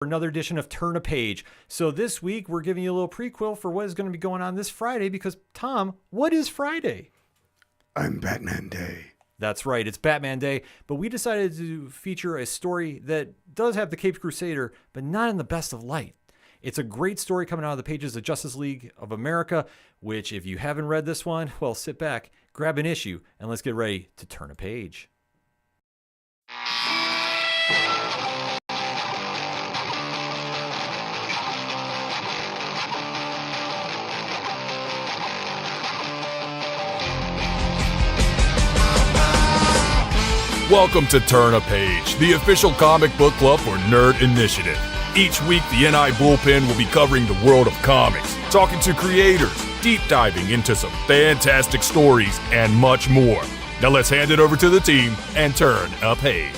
Another edition of Turn a Page. So this week we're giving you a little prequel for what is going to be going on this Friday because, Tom, what is Friday? I'm Batman Day. That's right, it's Batman Day, but we decided to feature a story that does have the Caped Crusader, but not in the best of light. It's a great story coming out of the pages of Justice League of America, which if you haven't read this one, well, sit back, grab an issue, and let's get ready to turn a page. Welcome to Turn a Page, the official comic book club for Nerd Initiative. Each week, the NI Bullpen will be covering the world of comics, talking to creators, deep diving into some fantastic stories, and much more. Now let's hand it over to the team and turn a page.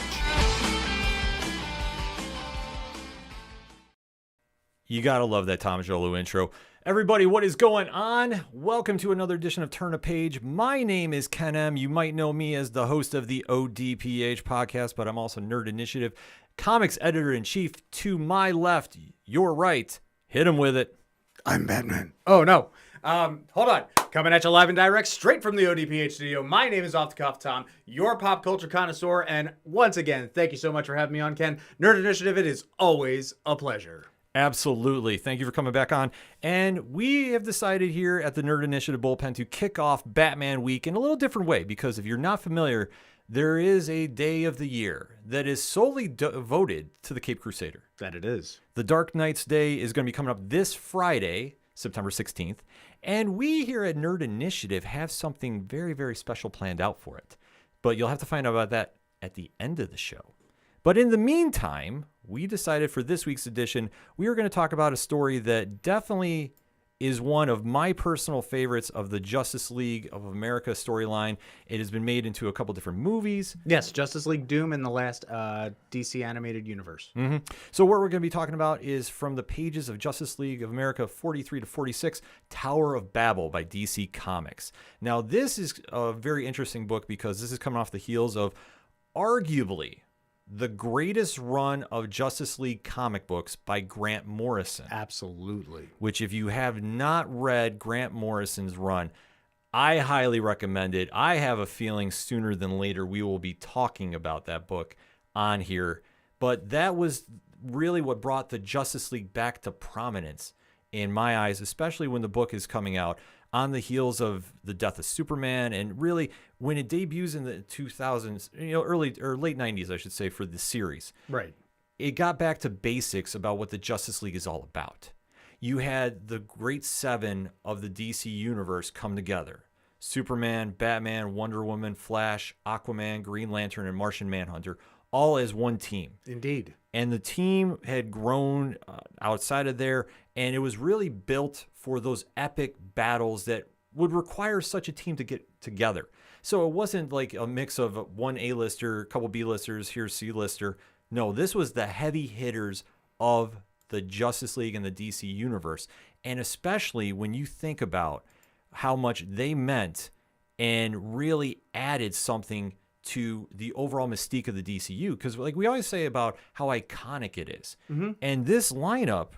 You gotta love that Tom Jolu intro. Everybody, what is going on? Welcome to another edition of Turn a Page. My name is Ken M. You might know me as the host of the ODPH podcast, but I'm also Nerd Initiative, comics editor-in-chief. To my left, your right. Hit him with it. I'm Batman. Oh, no. Hold on. Coming at you live and direct, straight from the ODPH studio. My name is Off the Cuff Tom, your pop culture connoisseur. And once again, thank you so much for having me on, Ken. Nerd Initiative, it is always a pleasure. Absolutely. Thank you for coming back on. And we have decided here at the Nerd Initiative Bullpen to kick off Batman Week in a little different way, because if you're not familiar, there is a day of the year that is solely devoted to the Caped Crusader. That it is. The Dark Knight's Day is going to be coming up this Friday, September 16th. And we here at Nerd Initiative have something very, very special planned out for it. But you'll have to find out about that at the end of the show. But in the meantime, we decided for this week's edition, we were going to talk about a story that definitely is one of my personal favorites of the Justice League of America storyline. It has been made into a couple different movies. Yes, Justice League Doom in the last DC animated universe. Mm-hmm. So what we're going to be talking about is from the pages of Justice League of America 43 to 46, Tower of Babel by DC Comics. Now, this is a very interesting book because this is coming off the heels of arguably the greatest run of Justice League comic books by Grant Morrison. Absolutely. Which, if you have not read Grant Morrison's run, I highly recommend it. I have a feeling sooner than later we will be talking about that book on here. But that was really what brought the Justice League back to prominence in my eyes, especially when the book is coming out on the heels of the death of Superman, and really when it debuts in the 2000s, early or late 90s, I should say, for the series. Right. It got back to basics about what the Justice League is all about. You had the great seven of the DC universe come together. Superman, Batman, Wonder Woman, Flash, Aquaman, Green Lantern, and Martian Manhunter, all as one team. Indeed. And the team had grown outside of there, and it was really built for those epic battles that would require such a team to get together. So it wasn't like a mix of one A-lister, a couple B-listers, here's C-lister. No, this was the heavy hitters of the Justice League and the DC universe. And especially when you think about how much they meant and really added something to the overall mystique of the DCU. Because like we always say about how iconic it is. Mm-hmm. And this lineup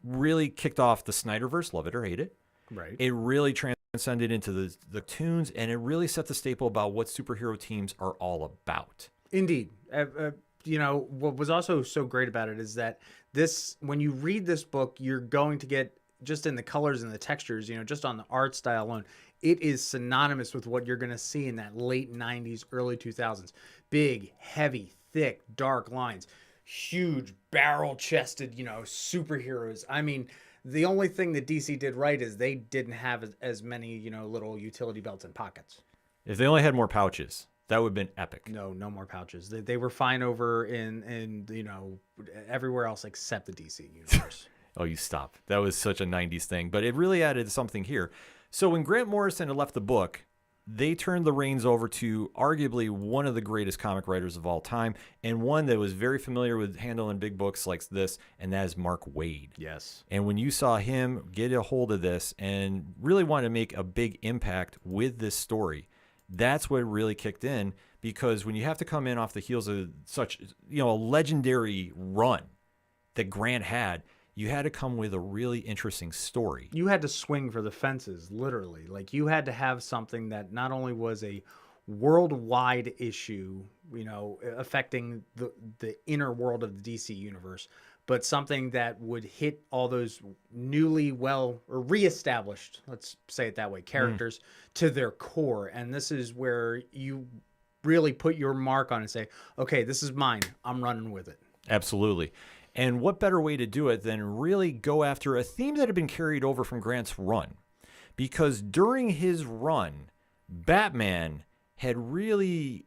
really kicked off the Snyderverse, love it or hate it. Right. It really transcended into the tunes, and it really set the staple about what superhero teams are all about. Indeed. What was also so great about it is that this, when you read this book, you're going to get, just in the colors and the textures, just on the art style alone, it is synonymous with what you're going to see in that late 90s, early 2000s. Big, heavy, thick, dark lines. Huge barrel-chested, superheroes. I mean, the only thing that DC did right is they didn't have as many, little utility belts and pockets. If they only had more pouches, that would have been epic. No more pouches. They were fine over in everywhere else except the DC universe. Oh, you stop. That was such a 90s thing. But it really added something here. So when Grant Morrison had left the book, they turned the reins over to arguably one of the greatest comic writers of all time, and one that was very familiar with handling big books like this, and that is Mark Waid. Yes. And when you saw him get a hold of this and really want to make a big impact with this story, that's what really kicked in, because when you have to come in off the heels of such, a legendary run, that Grant had, you had to come with a really interesting story. You had to swing for the fences, literally. Like, you had to have something that not only was a worldwide issue, affecting the inner world of the DC universe, but something that would hit all those newly or reestablished, let's say it that way, characters to their core. And this is where you really put your mark on and say, okay, this is mine. I'm running with it. Absolutely. And what better way to do it than really go after a theme that had been carried over from Grant's run? Because during his run, Batman had really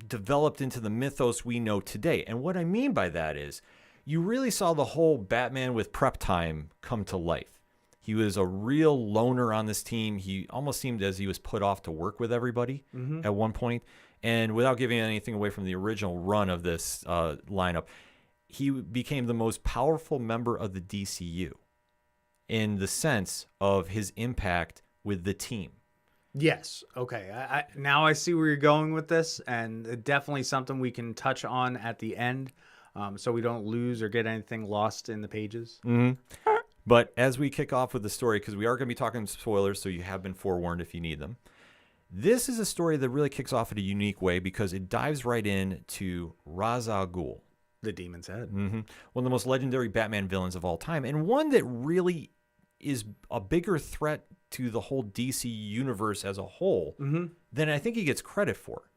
developed into the mythos we know today. And what I mean by that is you really saw the whole Batman with prep time come to life. He was a real loner on this team. He almost seemed as he was put off to work with everybody at one point. And without giving anything away from the original run of this lineup, he became the most powerful member of the DCU in the sense of his impact with the team. Yes. Okay. Now I see where you're going with this, and definitely something we can touch on at the end, so we don't lose or get anything lost in the pages. But as we kick off with the story, because we are going to be talking spoilers, so you have been forewarned if you need them. This is a story that really kicks off in a unique way because it dives right into Ra's al Ghul. The Demon's Head. One of the most legendary Batman villains of all time, and one that really is a bigger threat to the whole DC universe as a whole than I think he gets credit for.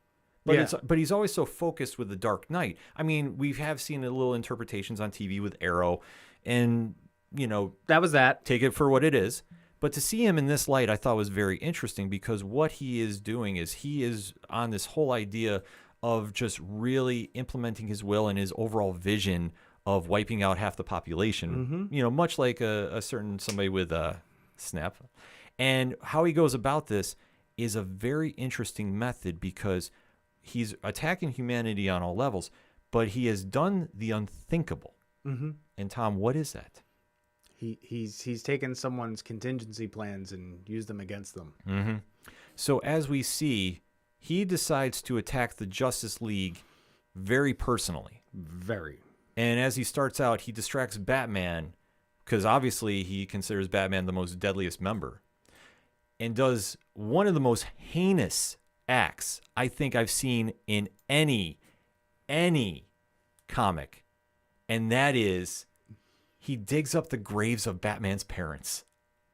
But he's always so focused with the Dark Knight. I mean, we have seen a little interpretations on TV with Arrow, and that was that. Take it for what it is. But to see him in this light, I thought was very interesting because what he is doing is he is on this whole idea of just really implementing his will and his overall vision of wiping out half the population, much like a certain somebody with a Snap. And how he goes about this is a very interesting method because he's attacking humanity on all levels, but he has done the unthinkable. And Tom, what is that? He's taken someone's contingency plans and used them against them. So as we see, he decides to attack the Justice League very personally. Very. And as he starts out, he distracts Batman because obviously he considers Batman the most deadliest member and does one of the most heinous acts I think I've seen in any comic. And that is he digs up the graves of Batman's parents.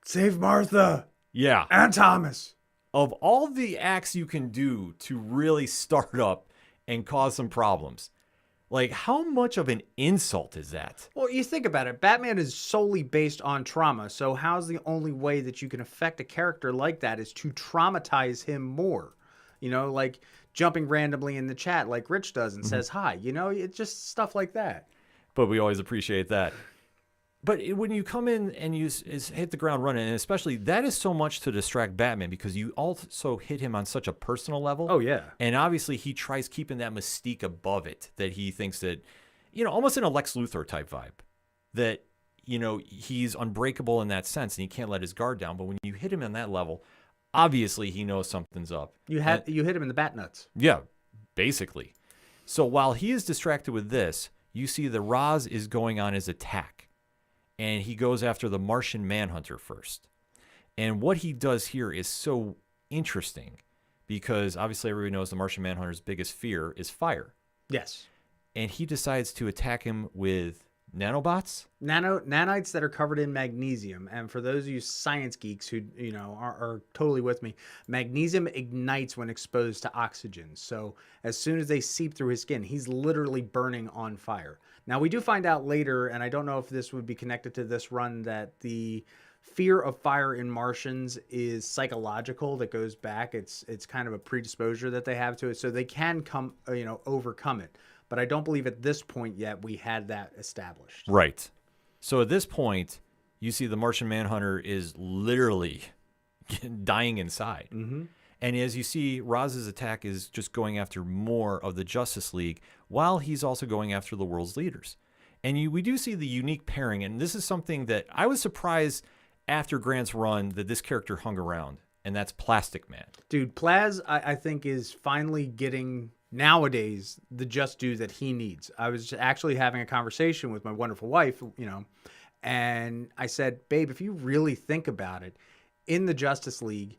Save Martha. Yeah. And Thomas. Of all the acts you can do to really start up and cause some problems, like how much of an insult is that? Well, you think about it. Batman is solely based on trauma. So how's the only way that you can affect a character like that is to traumatize him more? Like jumping randomly in the chat like Rich does and says hi. It's just stuff like that. But we always appreciate that. But when you come in and you hit the ground running, and especially that is so much to distract Batman because you also hit him on such a personal level. Oh, yeah. And obviously he tries keeping that mystique above it, that he thinks that, almost in a Lex Luthor type vibe, that, he's unbreakable in that sense and he can't let his guard down. But when you hit him on that level, obviously he knows something's up. You hit him in the bat nuts. Yeah, basically. So while he is distracted with this, you see the Ra's is going on his attack. And he goes after the Martian Manhunter first. And what he does here is so interesting because obviously everybody knows the Martian Manhunter's biggest fear is fire. Yes. And he decides to attack him with nanobots? Nanites that are covered in magnesium. And for those of you science geeks who, are totally with me, magnesium ignites when exposed to oxygen. So as soon as they seep through his skin, he's literally burning on fire. Now, we do find out later, and I don't know if this would be connected to this run, that the fear of fire in Martians is psychological, that goes back. It's kind of a predisposure that they have to it, so they can overcome it. But I don't believe at this point yet we had that established. Right. So at this point, you see the Martian Manhunter is literally dying inside. And as you see, Raz's attack is just going after more of the Justice League while he's also going after the world's leaders. And we do see the unique pairing, and this is something that I was surprised after Grant's run that this character hung around, and that's Plastic Man. Dude, Plaz, I think, is finally getting nowadays the just due that he needs. I was actually having a conversation with my wonderful wife, and I said, babe, if you really think about it, in the Justice League,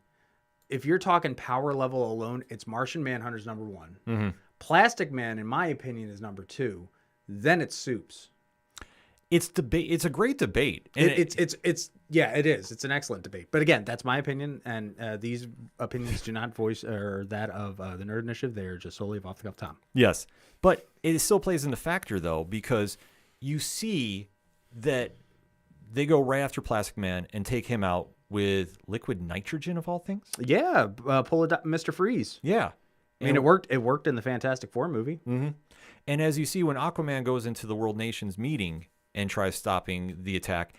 if you're talking power level alone, it's Martian Manhunter's number one. Mm-hmm. Plastic Man, in my opinion, is number two. Then it's Supes. It's debate. It's a great debate. And It is. It's an excellent debate. But again, that's my opinion, and these opinions do not voice or that of the Nerd Initiative. They are just solely off the cuff Tom. Yes, but it still plays into factor though, because you see that they go right after Plastic Man and take him out with liquid nitrogen of all things. Yeah, pull it, Mr. Freeze. Yeah, I mean, it worked. It worked in the Fantastic Four movie. Mm-hmm. And as you see, when Aquaman goes into the World Nations meeting and tries stopping the attack,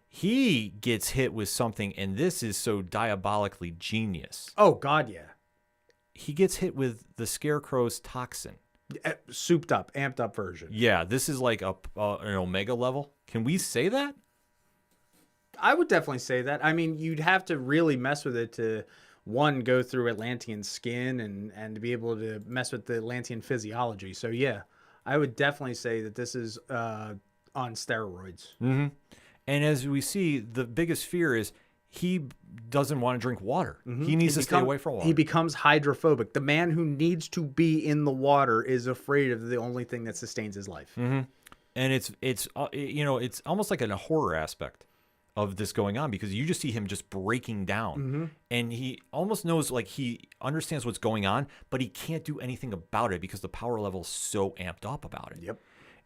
he gets hit with something, and this is so diabolically genius. Oh God, yeah. He gets hit with the Scarecrow's toxin. Souped up, amped up version. Yeah, this is like an Omega level. Can we say that? I would definitely say that. I mean, you'd have to really mess with it to, one, go through Atlantean skin and to be able to mess with the Atlantean physiology. So, yeah, I would definitely say that this is on steroids. Mm-hmm. And as we see, the biggest fear is he doesn't want to drink water. Mm-hmm. He needs to stay away from water. He becomes hydrophobic. The man who needs to be in the water is afraid of the only thing that sustains his life. Mm-hmm. And it's almost like a horror aspect of this going on, because you just see him just breaking down. Mm-hmm. And he almost knows, like, he understands what's going on, but he can't do anything about it because the power level is so amped up about it. Yep.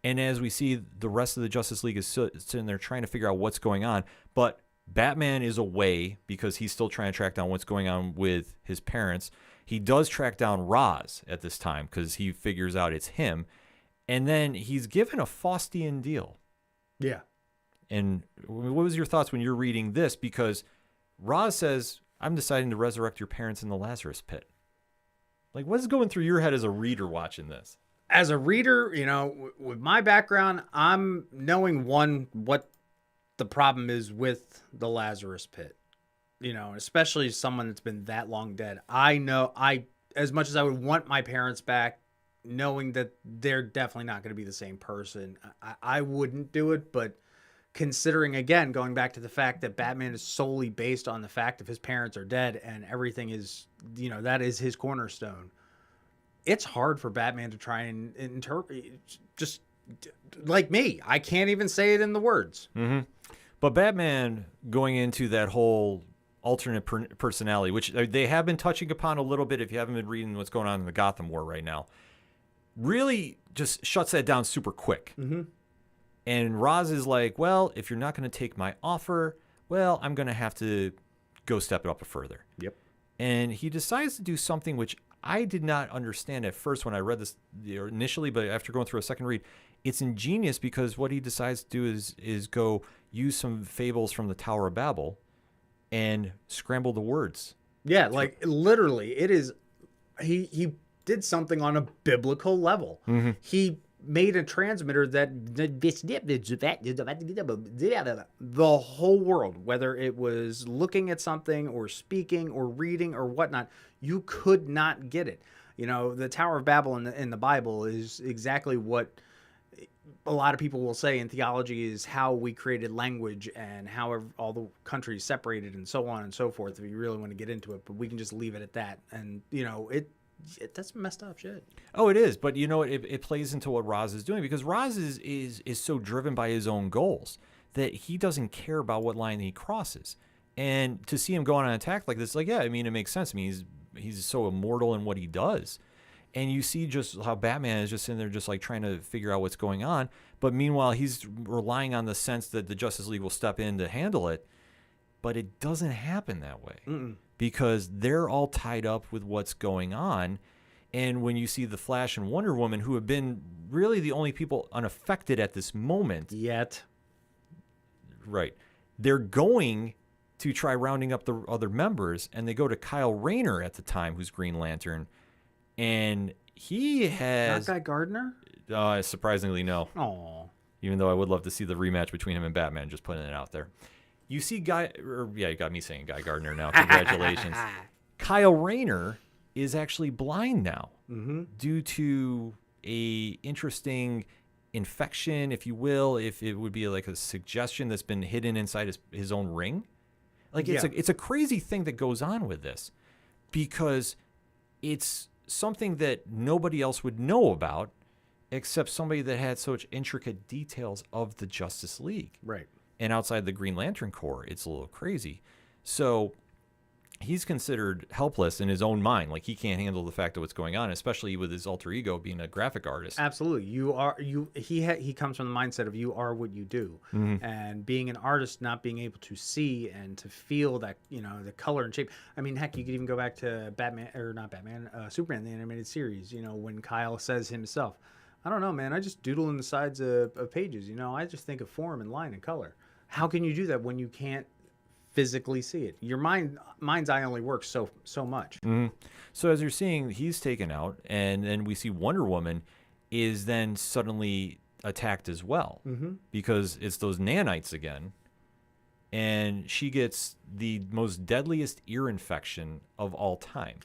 And as we see, the rest of the Justice League is sitting there trying to figure out what's going on, but Batman is away because he's still trying to track down what's going on with his parents. He does track down Ra's at this time because he figures out it's him. And then he's given a Faustian deal. Yeah. And what was your thoughts when you're reading this? Because Ra's says, I'm deciding to resurrect your parents in the Lazarus pit. Like, what is going through your head as a reader watching this? As a reader, with my background, I'm knowing, one, what the problem is with the Lazarus pit, especially someone that's been that long dead. I know, as much as I would want my parents back, knowing that they're definitely not going to be the same person, I wouldn't do it. But considering, again, going back to the fact that Batman is solely based on the fact of his parents are dead and everything is, that is his cornerstone, it's hard for Batman to try and interpret. Just like me, I can't even say it in the words. Mm-hmm. But Batman going into that whole alternate personality, which they have been touching upon a little bit if you haven't been reading what's going on in the Gotham War right now, really just shuts that down super quick. Mm-hmm. And Ra's is like, well, if you're not going to take my offer, well, I'm going to have to go step it up further. Yep. And he decides to do something which I did not understand at first when I read this initially, but after going through a second read, it's ingenious because what he decides to do is go use some fables from the Tower of Babel and scramble the words. Yeah, like literally, it is. He did something on a biblical level. Mm-hmm. He made a transmitter that the whole world, whether it was looking at something or speaking or reading or whatnot, you could not get it. The Tower of Babel in the Bible is exactly what a lot of people will say in theology is how we created language and how all the countries separated and so on and so forth, if you really want to get into it. But we can just leave it at that. And, that's messed up shit. Oh, it is. But it plays into what Ra's is doing, because Ra's is so driven by his own goals that he doesn't care about what line he crosses. And to see him go on an attack like this, it makes sense. I mean, he's so immortal in what he does. And you see just how Batman is just in there just like trying to figure out what's going on. But meanwhile, he's relying on the sense that the Justice League will step in to handle it. But it doesn't happen that way. Mm-mm. Because they're all tied up with what's going on. And when you see the Flash and Wonder Woman, who have been really the only people unaffected at this moment. Yet. Right. They're going to try rounding up the other members, and they go to Kyle Rayner at the time, who's Green Lantern. And he has... Not Guy Gardner? Surprisingly, no. Aw. Even though I would love to see the rematch between him and Batman, just putting it out there. You see you got me saying Guy Gardner now. Congratulations. Kyle Rayner is actually blind now Mm-hmm. due to a interesting infection, if you will, if it would be like a suggestion that's been hidden inside his own ring. Like Yeah. it's a crazy thing that goes on with this because it's something that nobody else would know about except somebody that had such intricate details of the Justice League. Right. And outside the Green Lantern Corps, it's a little crazy. So he's considered helpless in his own mind. Like he can't handle the fact of what's going on, especially with his alter ego being a graphic artist. Absolutely. He comes from the mindset of you are what you do. And being an artist, not being able to see and to feel that, the color and shape. I mean, heck, you could even go back to Superman, the animated series, when Kyle says himself, I don't know, man, I just doodle in the sides of pages, I just think of form and line and color. How can you do that when you can't physically see it? Your mind's eye only works so much. So as you're seeing, he's taken out, and then we see Wonder Woman is then suddenly attacked as well because it's those nanites again, and she gets the most deadliest ear infection of all time.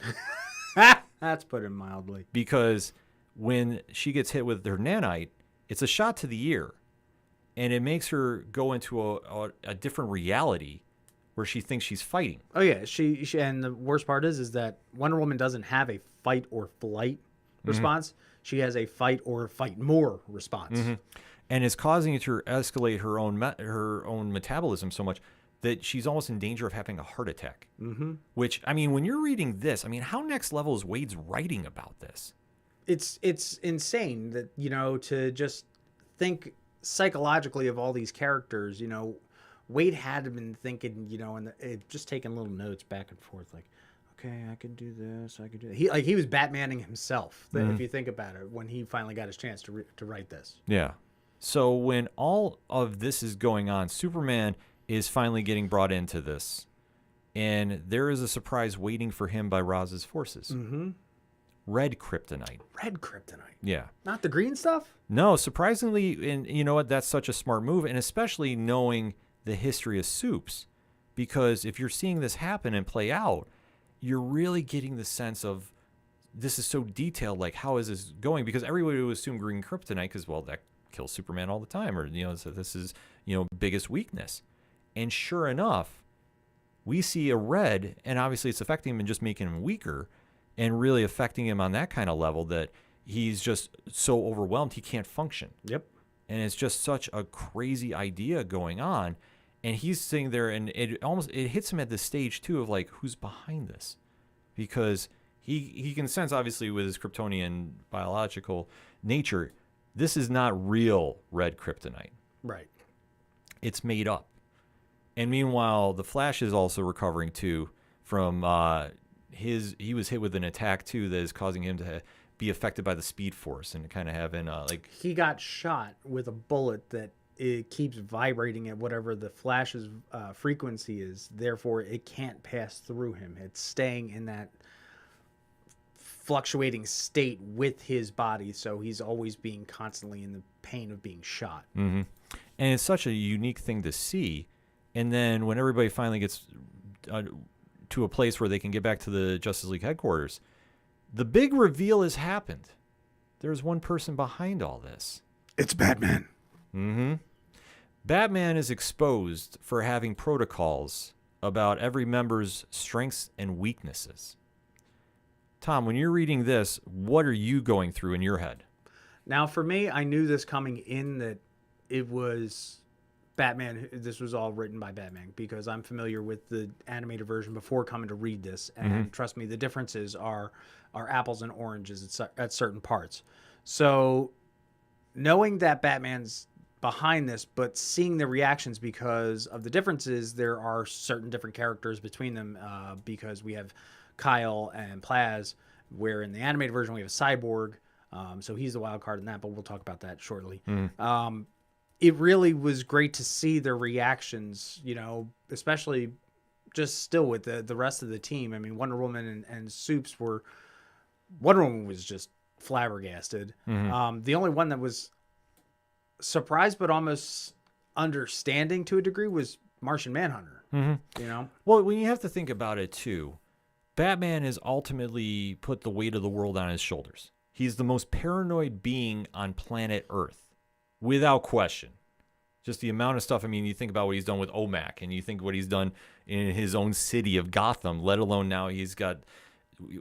That's put it mildly. Because when she gets hit with her nanite, it's a shot to the ear, and it makes her go into a different reality where she thinks she's fighting. Oh yeah, she and the worst part is that Wonder Woman doesn't have a fight or flight response. She has a fight or fight more response. And it's causing her to escalate her own metabolism so much that she's almost in danger of having a heart attack. Which, I mean, when you're reading this, I mean, how next level is Waid's writing about this? It's insane that, to just think psychologically of all these characters, Waid had been thinking, and just taking little notes back and forth, like, okay, I can do this, I can do that. He was Batmaning himself, if you think about it, when he finally got his chance to write this. Yeah. So when all of this is going on, Superman is finally getting brought into this, and there is a surprise waiting for him by Raz's forces. Red kryptonite. Red kryptonite. Yeah. Not the green stuff? No, surprisingly, and you know what? That's such a smart move, and especially knowing the history of Supes, because if you're seeing this happen and play out, you're really getting the sense of this is so detailed. Like, how is this going? Because everybody would assume green kryptonite because, well, that kills Superman all the time, or so this is biggest weakness. And sure enough, we see a red, and obviously it's affecting him and just making him weaker, and really affecting him on that kind of level that he's just so overwhelmed he can't function. Yep. And it's just such a crazy idea going on. And he's sitting there, and it hits him at this stage, too, of like, who's behind this? Because he can sense, obviously, with his Kryptonian biological nature, this is not real red kryptonite. Right. It's made up. And meanwhile, the Flash is also recovering, too, from he was hit with an attack, too, that is causing him to be affected by the Speed Force and kind of having, He got shot with a bullet that it keeps vibrating at whatever the Flash's frequency is. Therefore, it can't pass through him. It's staying in that fluctuating state with his body, so he's always being constantly in the pain of being shot. And it's such a unique thing to see. And then when everybody finally gets to a place where they can get back to the Justice League headquarters, the big reveal has happened. There's one person behind all this. It's Batman. Batman is exposed for having protocols about every member's strengths and weaknesses. Tom, when you're reading this, what are you going through in your head? Now, for me, I knew this coming in that it was Batman. This was all written by Batman because I'm familiar with the animated version before coming to read this. And trust me, the differences are apples and oranges at certain parts. So knowing that Batman's behind this, but seeing the reactions because of the differences, there are certain different characters between them because we have Kyle and Plaz, where in the animated version we have a cyborg. So he's the wild card in that, but we'll talk about that shortly. It really was great to see their reactions, especially just still with the rest of the team. I mean, Wonder Woman and Supes Wonder Woman was just flabbergasted. The only one that was surprised but almost understanding to a degree was Martian Manhunter. Well, when you have to think about it too, Batman has ultimately put the weight of the world on his shoulders. He's the most paranoid being on planet Earth, without question. Just the amount of stuff. I mean, you think about what he's done with OMAC, and you think what he's done in his own city of Gotham, let alone now he's got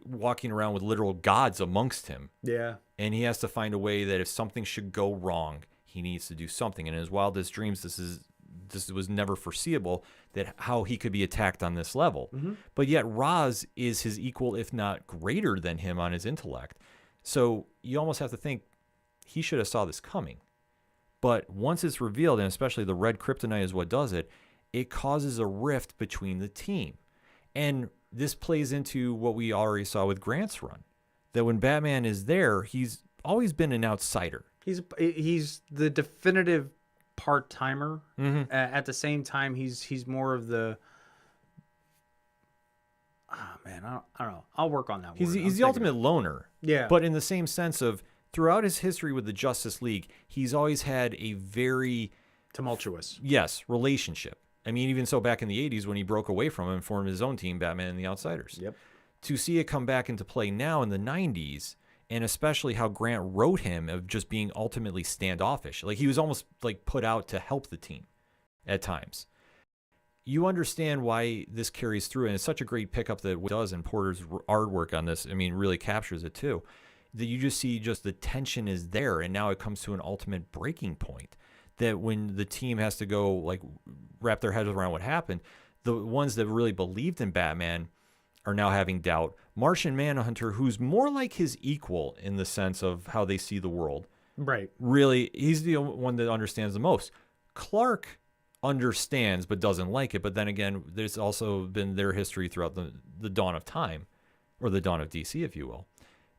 walking around with literal gods amongst him. Yeah. And he has to find a way that if something should go wrong, he needs to do something. And in his wildest dreams, this was never foreseeable, that how he could be attacked on this level. But yet Ra's is his equal, if not greater than him on his intellect. So you almost have to think he should have saw this coming. But once it's revealed, and especially the red kryptonite is what does it, it causes a rift between the team. And this plays into what we already saw with Grant's run, that when Batman is there, he's always been an outsider. He's the definitive part-timer. At the same time, he's more of the... Oh, man, I don't know. I'll work on that word. He's the ultimate loner. Yeah. But in the same sense of, throughout his history with the Justice League, he's always had a very... tumultuous. Yes, relationship. I mean, even so back in the 80s when he broke away from him and formed his own team, Batman and the Outsiders. Yep. To see it come back into play now in the 90s, and especially how Grant wrote him of just being ultimately standoffish. Like, he was almost like put out to help the team at times. You understand why this carries through, and it's such a great pickup that it does, and Porter's artwork on this, I mean, really captures it too, that you just see just the tension is there, and now it comes to an ultimate breaking point, that when the team has to go, like, wrap their heads around what happened, the ones that really believed in Batman are now having doubt. Martian Manhunter, who's more like his equal in the sense of how they see the world. Right. Really, he's the one that understands the most. Clark understands but doesn't like it. But then again, there's also been their history throughout the dawn of time, or the dawn of DC, if you will,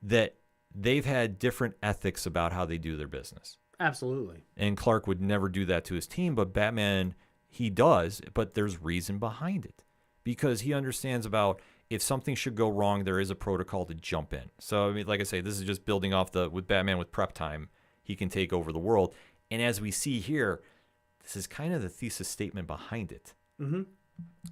that they've had different ethics about how they do their business. Absolutely. And Clark would never do that to his team, but Batman, he does, but there's reason behind it. Because he understands about if something should go wrong, there is a protocol to jump in. So, I mean, like I say, this is just building off with Batman with prep time. He can take over the world. And as we see here, this is kind of the thesis statement behind it.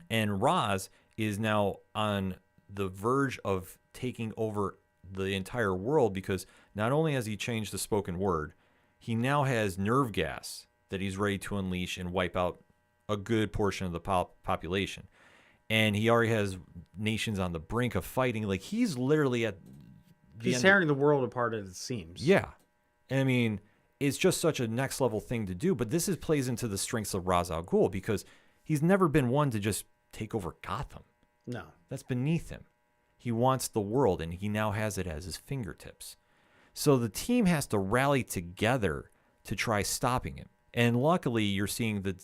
And Ra's is now on the verge of taking over the entire world, because not only has he changed the spoken word, he now has nerve gas that he's ready to unleash and wipe out a good portion of the population. And he already has nations on the brink of fighting. Like, he's literally at the He's tearing the world apart as it seems. Yeah. I mean, it's just such a next level thing to do. But this plays into the strengths of Ra's al Ghul, because he's never been one to just take over Gotham. No. That's beneath him. He wants the world, and he now has it at his fingertips. So the team has to rally together to try stopping him. And luckily, you're seeing that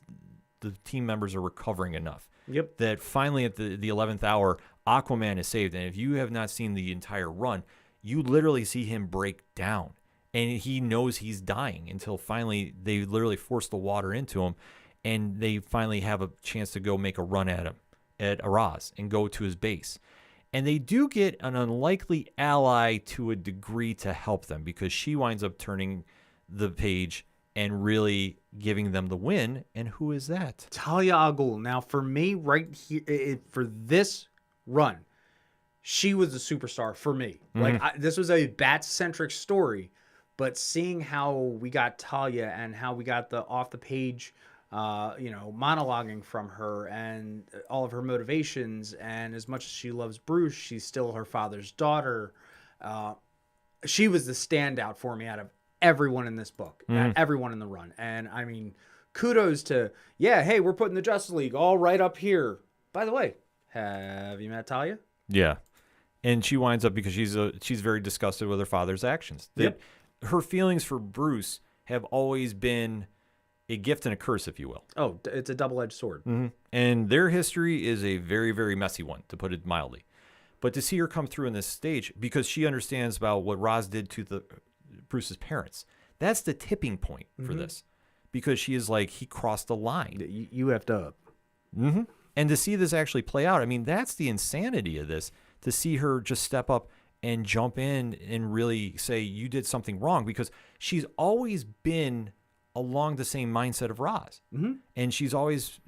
the team members are recovering enough. Yep. That finally at the 11th hour, Aquaman is saved. And if you have not seen the entire run, you literally see him break down. And he knows he's dying until finally they literally force the water into him. And they finally have a chance to go make a run at him, at Araz, and go to his base. And they do get an unlikely ally to a degree to help them, because she winds up turning the page and really giving them the win. And who is that? Talia al Ghul. Now, for me, right here, for this run, she was the superstar for me. Like, this was a Bat-centric story, but seeing how we got Talia and how we got the off-the-page, monologuing from her and all of her motivations, and as much as she loves Bruce, she's still her father's daughter. She was the standout for me out of everyone in this book, everyone in the run. And I mean, kudos to, hey, we're putting the Justice League all right up here. By the way, have you met Talia? Yeah. And she winds up, because she's very disgusted with her father's actions. That her feelings for Bruce have always been a gift and a curse, if you will. Oh, it's a double-edged sword. And their history is a very, very messy one, to put it mildly. But to see her come through in this stage, because she understands about what Ra's did to Bruce's parents, that's the tipping point for this. Because she is like, he crossed the line. You effed up. And to see this actually play out, I mean, that's the insanity of this, to see her just step up and jump in and really say, you did something wrong, because she's always been along the same mindset of Ra's. And she's always,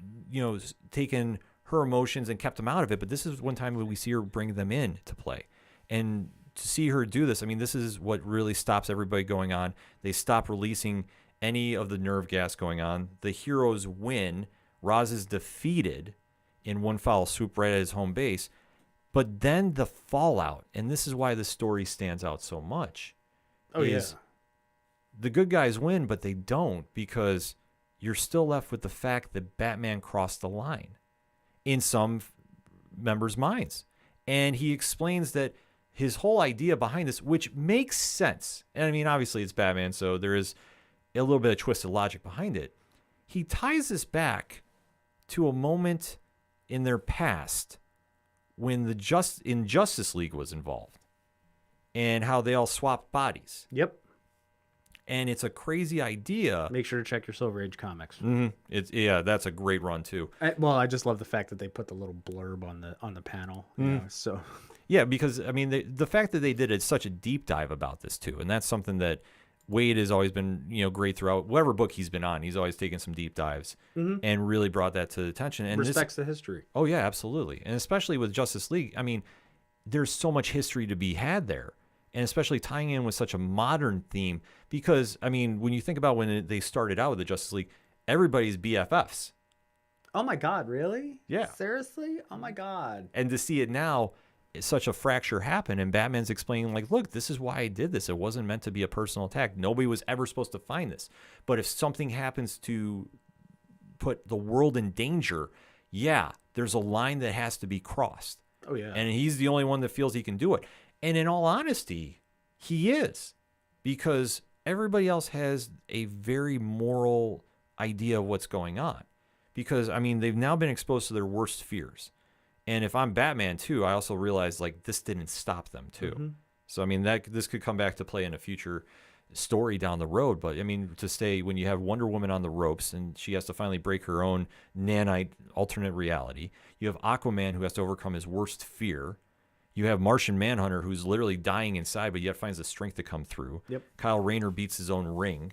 taken her emotions and kept them out of it. But this is one time when we see her bring them in to play. And to see her do this, I mean, this is what really stops everybody going on. They stop releasing any of the nerve gas going on. The heroes win. Roz is defeated in one foul swoop right at his home base. But then the fallout, and this is why the story stands out so much. The good guys win, but they don't, because you're still left with the fact that Batman crossed the line in some members' minds. And he explains that his whole idea behind this, which makes sense, and I mean, obviously it's Batman, so there is a little bit of twisted logic behind it. He ties this back to a moment in their past when the Justice League was involved and how they all swapped bodies. Yep. And it's a crazy idea. Make sure to check your Silver Age comics. Mm-hmm. That's a great run too. I just love the fact that they put the little blurb on the panel. You know, so yeah, because I mean the fact that they did such a deep dive about this too, and that's something that Waid has always been great throughout whatever book he's been on. He's always taken some deep dives and really brought that to attention. And respects the history. Oh yeah, absolutely, and especially with Justice League. I mean, there's so much history to be had there. And especially tying in with such a modern theme, because, I mean, when you think about when they started out with the Justice League, everybody's BFFs. Oh, my God, really? Yeah. Seriously? Oh, my God. And to see it now, such a fracture happen, and Batman's explaining, like, look, this is why I did this. It wasn't meant to be a personal attack. Nobody was ever supposed to find this. But if something happens to put the world in danger, yeah, there's a line that has to be crossed. Oh, yeah. And he's the only one that feels he can do it. And in all honesty, he is, because everybody else has a very moral idea of what's going on. Because, I mean, they've now been exposed to their worst fears. And if I'm Batman, too, I also realize, like, this didn't stop them, too. Mm-hmm. So, I mean, this could come back to play in a future story down the road. But, I mean, to stay, when you have Wonder Woman on the ropes and she has to finally break her own nanite alternate reality, you have Aquaman who has to overcome his worst fear. You have Martian Manhunter, who's literally dying inside, but yet finds the strength to come through. Yep. Kyle Rayner beats his own ring,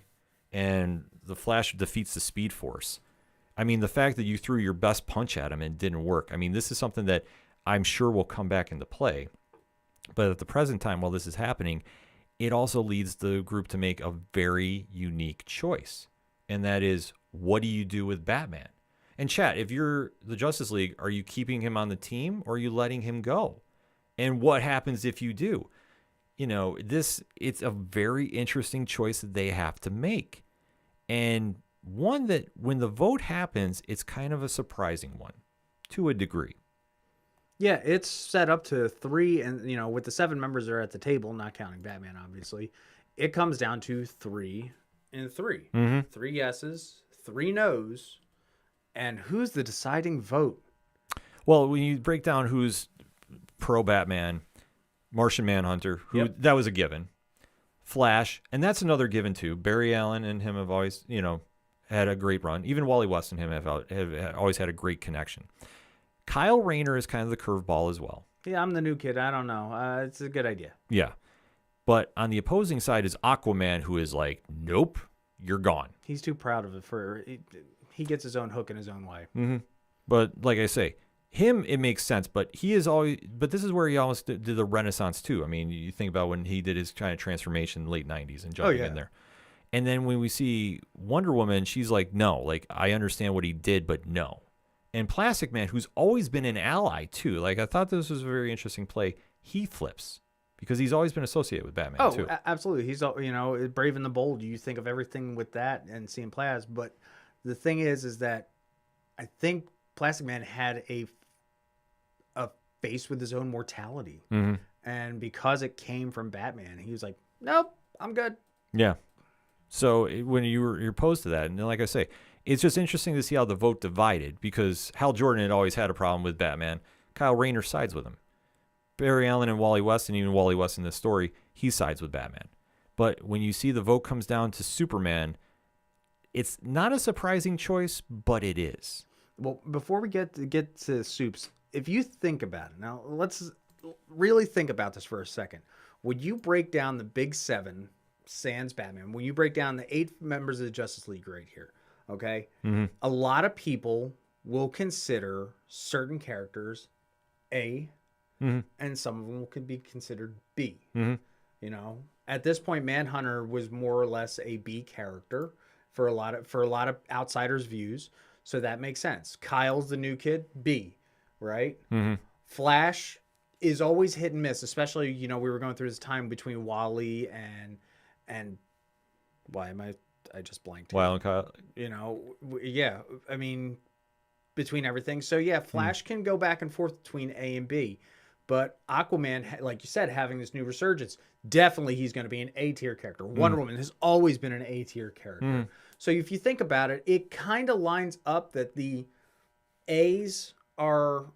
and the Flash defeats the Speed Force. I mean, the fact that you threw your best punch at him and it didn't work. I mean, this is something that I'm sure will come back into play. But at the present time, while this is happening, it also leads the group to make a very unique choice. And that is, what do you do with Batman? And chat, if you're the Justice League, are you keeping him on the team or are you letting him go? And what happens if you do? It's a very interesting choice that they have to make. And one that when the vote happens, it's kind of a surprising one to a degree. Yeah, it's set up to 3. And, with the 7 members that are at the table, not counting Batman, obviously, it comes down to 3 and 3. Mm-hmm. 3 yeses, 3 no's. And who's the deciding vote? Well, when you break down who's pro Batman, Martian Manhunter, that was a given. Flash, and that's another given too. Barry Allen and him have always, had a great run. Even Wally West and him have always had a great connection. Kyle Rayner is kind of the curveball as well. Yeah, I'm the new kid. I don't know. It's a good idea. Yeah. But on the opposing side is Aquaman, who is like, nope, you're gone. He's too proud of it. He gets his own hook in his own way. Mm-hmm. But like I say, him, it makes sense, but this is where he almost did the Renaissance too. I mean, you think about when he did his kind of transformation in the late 90s and jumping in there. And then when we see Wonder Woman, she's like, no, like, I understand what he did, but no. And Plastic Man, who's always been an ally too, like, I thought this was a very interesting play. He flips because he's always been associated with Batman too. Oh, absolutely. He's, Brave and the Bold. You think of everything with that and seeing Plas. But the thing is that I think Plastic Man had a face with his own mortality. Mm-hmm. And because it came from Batman, he was like, nope, I'm good. Yeah. So when you're opposed to that, and like I say, it's just interesting to see how the vote divided, because Hal Jordan had always had a problem with Batman. Kyle Rayner sides with him. Barry Allen and Wally West, and even Wally West in this story, he sides with Batman. But when you see the vote comes down to Superman, it's not a surprising choice, but it is. Well, before we get to Soups, if you think about it, now let's really think about this for a second. Would you break down the big 7, sans Batman, when you break down the 8 members of the Justice League right here, okay? Mm-hmm. A lot of people will consider certain characters A, and some of them could be considered B. You know, at this point, Manhunter was more or less a B character for a lot of outsiders' views, so that makes sense. Kyle's the new kid, B, right? Flash is always hit and miss, especially, you know, we were going through this time between Wally and why am I just blanked here. Wild and Kyle. You know, yeah, I mean, between everything. So yeah, Flash can go back and forth between A and B, but Aquaman, like you said, having this new resurgence, definitely he's going to be an A tier character. Wonder Woman has always been an A tier character. So if you think about it, it kind of lines up that the A's are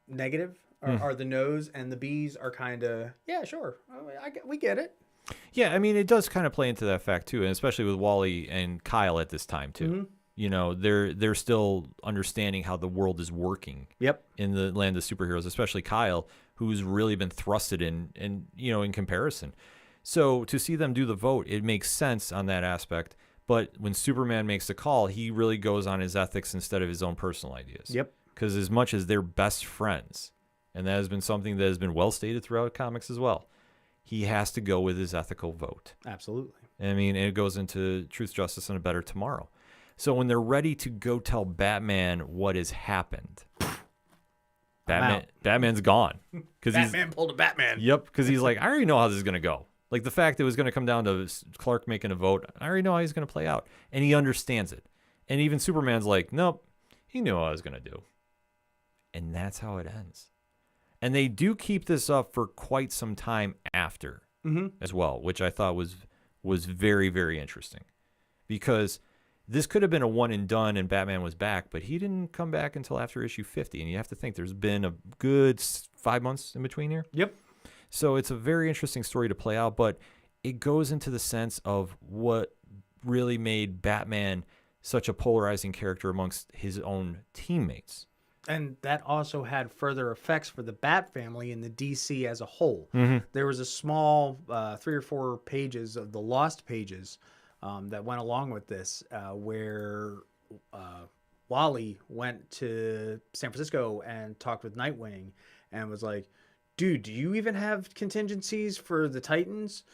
negative, are the nose, and the B's are kind of, yeah, sure, we get it. Yeah, I mean, it does kind of play into that fact too, and especially with Wally and Kyle at this time too. You know, they're still understanding how the world is working. Yep. In the land of superheroes, especially Kyle, who's really been thrusted in you know, in comparison. So to see them do the vote, it makes sense on that aspect. But when Superman makes the call, he really goes on his ethics instead of his own personal ideas. Yep. Because as much as they're best friends, and that has been something that has been well stated throughout comics as well, he has to go with his ethical vote. Absolutely. I mean, it goes into Truth, Justice, and a Better Tomorrow. So when they're ready to go tell Batman what has happened, Batman's gone. Batman pulled a Batman. Yep, because he's like, I already know how this is going to go. Like the fact that it was going to come down to Clark making a vote, I already know how he's going to play out. And he understands it. And even Superman's like, nope, he knew what I was going to do. And that's how it ends. And they do keep this up for quite some time after as well, which I thought was very, very interesting. Because this could have been a one and done and Batman was back, but he didn't come back until after issue 50. And you have to think there's been a good 5 months in between here. Yep. So it's a very interesting story to play out, but it goes into the sense of what really made Batman such a polarizing character amongst his own teammates. And that also had further effects for the Bat family and the DC as a whole. There was a small 3 or 4 pages of the Lost pages that went along with this, where Wally went to San Francisco and talked with Nightwing and was like, dude, do you even have contingencies for the Titans?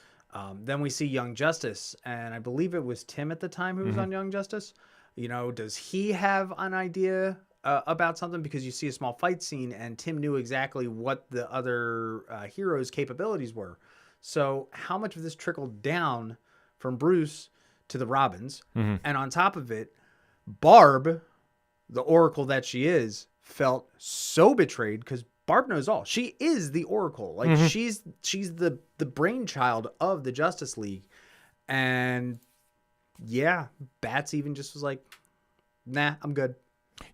Then we see Young Justice, and I believe it was Tim at the time who was on Young Justice. You know, does he have an idea about something? Because you see a small fight scene, and Tim knew exactly what the other heroes' capabilities were. So how much of this trickled down from Bruce to the Robins? And on top of it, Barb, the Oracle that she is, felt so betrayed because Barb knows all. She is the Oracle. Like she's the brainchild of the Justice League. And yeah, Bats even just was like, nah, I'm good.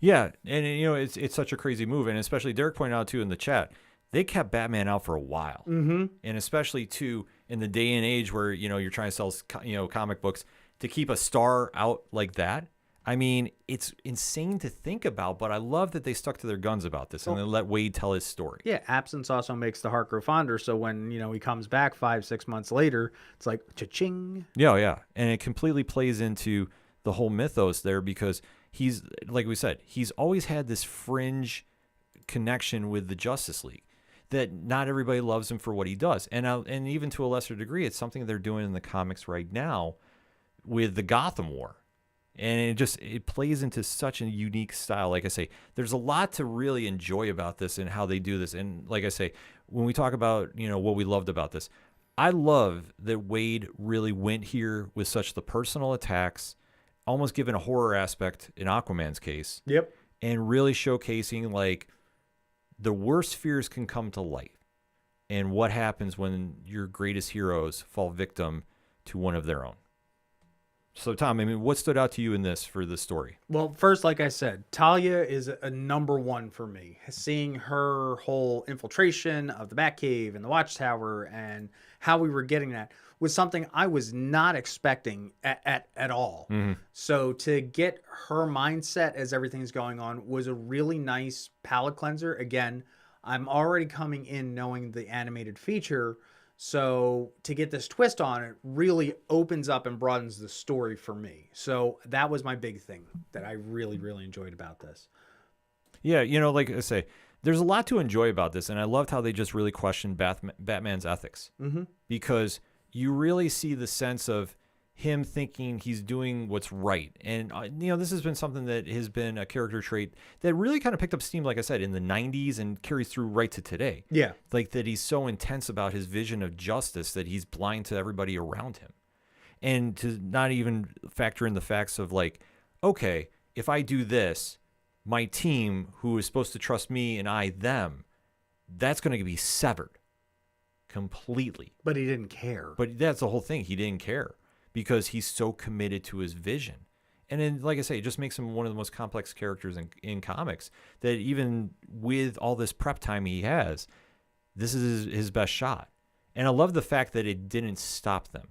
Yeah, and you know, it's such a crazy move, and especially Derek pointed out too in the chat, they kept Batman out for a while, and especially too in the day and age where, you know, you're trying to sell, you know, comic books, to keep a star out like that. I mean, it's insane to think about, but I love that they stuck to their guns about this and they let Waid tell his story. Yeah, absence also makes the heart grow fonder. So when, you know, he comes back 5-6 months later, it's like cha-ching. Yeah, and it completely plays into the whole mythos there because he's, like we said, he's always had this fringe connection with the Justice League that not everybody loves him for what he does. And even to a lesser degree, it's something they're doing in the comics right now with the Gotham War. And it plays into such a unique style. Like I say, there's a lot to really enjoy about this and how they do this. And like I say, when we talk about, you know, what we loved about this, I love that Waid really went here with such the personal attacks, almost given a horror aspect in Aquaman's case. Yep. And really showcasing like the worst fears can come to light and what happens when your greatest heroes fall victim to one of their own. So, Tom, I mean, what stood out to you in this for the story? Well, first, like I said, Talia is a number one for me. Seeing her whole infiltration of the Batcave and the Watchtower and how we were getting that was something I was not expecting at all. So to get her mindset as everything's going on was a really nice palate cleanser. Again, I'm already coming in knowing the animated feature. So to get this twist on it really opens up and broadens the story for me. So that was my big thing that I really, really enjoyed about this. Yeah, like I say, there's a lot to enjoy about this, and I loved how they just really questioned Batman's ethics. Mm-hmm. Because you really see the sense of him thinking he's doing what's right. And, this has been something that has been a character trait that really kind of picked up steam, like I said, in the 90s and carries through right to today. Yeah. Like that he's so intense about his vision of justice that he's blind to everybody around him. And to not even factor in the facts of like, okay, if I do this, my team, who is supposed to trust me and I them, that's going to be severed completely. But he didn't care. But that's the whole thing. He didn't care because he's so committed to his vision. And then, like I say, it just makes him one of the most complex characters in comics that even with all this prep time he has, this is his best shot. And I love the fact that it didn't stop them.